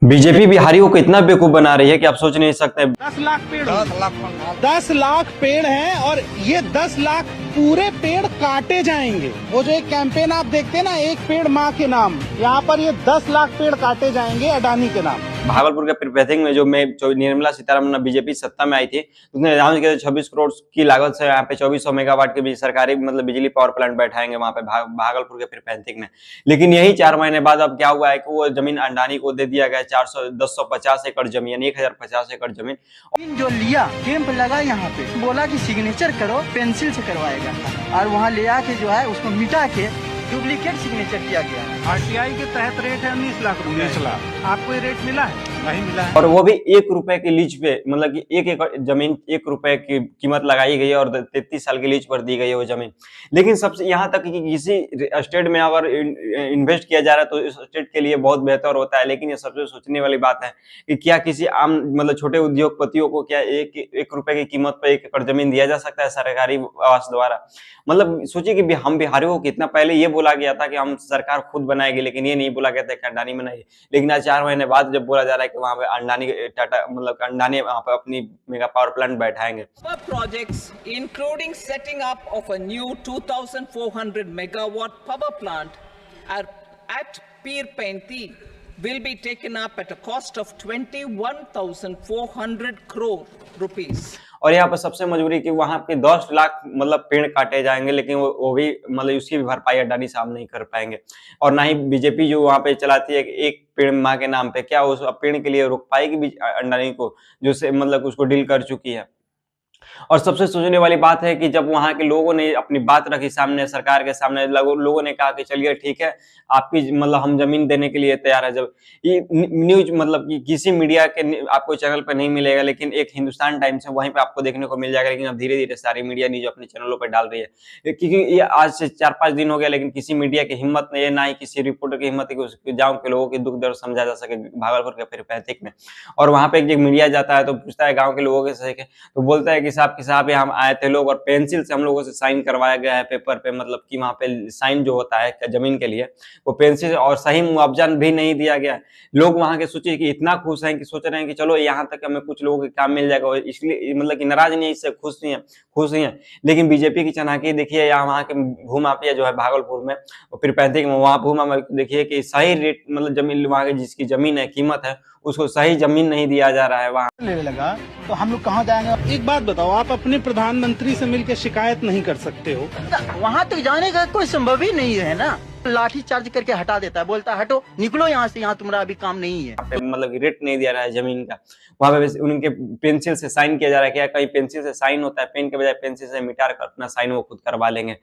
BJP बिहारियों को इतना बेवकूफ बना रही है कि आप सोच नहीं सकते। 10 लाख पेड़ 10 लाख पेड़ हैं और ये 10 लाख पूरे पेड़ काटे जाएंगे। वो जो एक कैंपेन आप देखते हैं ना, एक पेड़ माँ के नाम, यहाँ पर ये 10 लाख पेड़ काटे जाएंगे अडानी के नाम। भागलपुर के प्रीफेसिंग में जो निर्मला सीतारमण बीजेपी सत्ता में आई थी, उसने अनाउंस किया 26 करोड़ की लागत से यहाँ पे 2400 मेगावाट के भी सरकारी बिजली पावर प्लांट बैठाएंगे वहां पे भागलपुर के प्रीफेसिंग में। लेकिन यही 4 महीने बाद अब क्या हुआ है कि वो जमीन अडानी को दे दिया गया 1050 एकड़ जमीन, 1050 एकड़ जमीन जो लिया कैंप लगा यहाँ पे, बोला कि सिग्नेचर करो, पेंसिल से करवाएगा और वहाँ ले आके जो है उसको मिटा के डुप्लीकेट सिग्नेचर किया गया। आरटीआई के तहत रेट है 19 लाख रुपए। 19 लाख आपको ये रेट मिला है? नहीं मिला है। और वो भी 1 रुपए की लीज पे, मतलब कि 1 एकड़ जमीन 1 रुपए की कीमत लगाई गई है और 33 साल की लीज पर दी गई है वो जमीन। लेकिन सबसे यहाँ तक कि किसी स्टेट में अगर इन्वेस्ट किया जा रहा है तो इस स्टेट के लिए बहुत बेहतर होता है। लेकिन ये सबसे सोचने वाली बात है कि क्या किसी आम छोटे उद्योगपतियों को क्या 1 रुपए की कीमत पर 1 एकड़ जमीन दिया जा सकता है सरकारी आवास द्वारा? सोचिए कि हम बिहारियों को कितना पहले ये बोला गया था कि हम सरकार खुद बनाएगी, लेकिन ये नहीं बोला गया था कि अडानी बनाएगी। लेकिन आज 4 महीने बाद जब बोला जा रहा है कि वहां पे अडानी अडानी वहां पे अपनी मेगा पावर प्लांट बैठाएंगे। Projects including setting up of a new 2,400 megawatt power plant at Pir Painti will be taken up at a cost of 21,400 crore rupees. और यहाँ पर सबसे मजबूरी कि वहां पे 10 लाख पेड़ काटे जाएंगे, लेकिन वो भी उसकी भी भरपाई अडानी साहब नहीं कर पाएंगे। और ना ही बीजेपी जो वहां पे चलाती है कि एक पेड़ माँ के नाम पे, क्या उस पेड़ के लिए रोक पाएगी अडानी को, जो से उसको डील कर चुकी है। और सबसे सोचने वाली बात है कि जब वहां के लोगों ने अपनी बात रखी सामने, सरकार के सामने, लोगों ने कहा कि चलिए ठीक है, आपकी हम जमीन देने के लिए तैयार है। जब ये न्यूज कि किसी मीडिया के आपको चैनल पे नहीं मिलेगा, लेकिन एक हिंदुस्तान टाइम्स है वहीं पे आपको देखने को मिल जाएगा। लेकिन अब धीरे धीरे सारी मीडिया न्यूज अपने चैनलों पर डाल रही है, क्योंकि ये आज से 4-5 दिन हो गया, लेकिन किसी मीडिया की हिम्मत नहीं है, ना ही किसी रिपोर्टर की हिम्मत है कि गाँव के लोगों की दुख दर्द समझा जा सके भागलपुर के प्रीफेसिंग में। और वहां पे एक मीडिया जाता है तो पूछता है गाँव के लोगों के, तो बोलता है कि साहब हम आए थे लोग, और पेंसिल से हम लोगों से साइन करवाया गया है पेपर पे, कि वहां पे साइन जो होता है जमीन के लिए वो पेंसिल, और सही मुआवजा भी नहीं दिया गया। लोग वहां के सोचिए कि इतना खुश हैं कि सोच रहे हैं कि चलो यहाँ तक हमें कुछ लोगों के काम मिल जाएगा, इसलिए कि नाराज नहीं है, इससे खुश नहीं है। लेकिन बीजेपी की चालाकी देखिए, यहाँ वहां के भूमाफिया जो है भागलपुर में प्रीफेसिंग में, वहां भूमाफिया देखिए कि सही रेट जमीन, वहां की जिसकी जमीन है, कीमत है, उसको सही जमीन नहीं दिया जा रहा है वहां लेने लगा तो हम लोग कहाँ जाएंगे? एक बात बताओ, आप अपने प्रधानमंत्री से मिलकर शिकायत नहीं कर सकते हो? वहाँ तक जाने का कोई संभव ही नहीं है ना। लाठी चार्ज करके हटा देता है, बोलता है हटो, निकलो यहाँ से, यहाँ तुम्हारा अभी काम नहीं है। रेट नहीं दिया रहा है जमीन का, वहां पे उनके पेंसिल से साइन किया जा रहा है। क्या कहीं पेंसिल से साइन होता है? पेन के बजाय पेंसिल से मिटा कर अपना साइन वो खुद करवा लेंगे।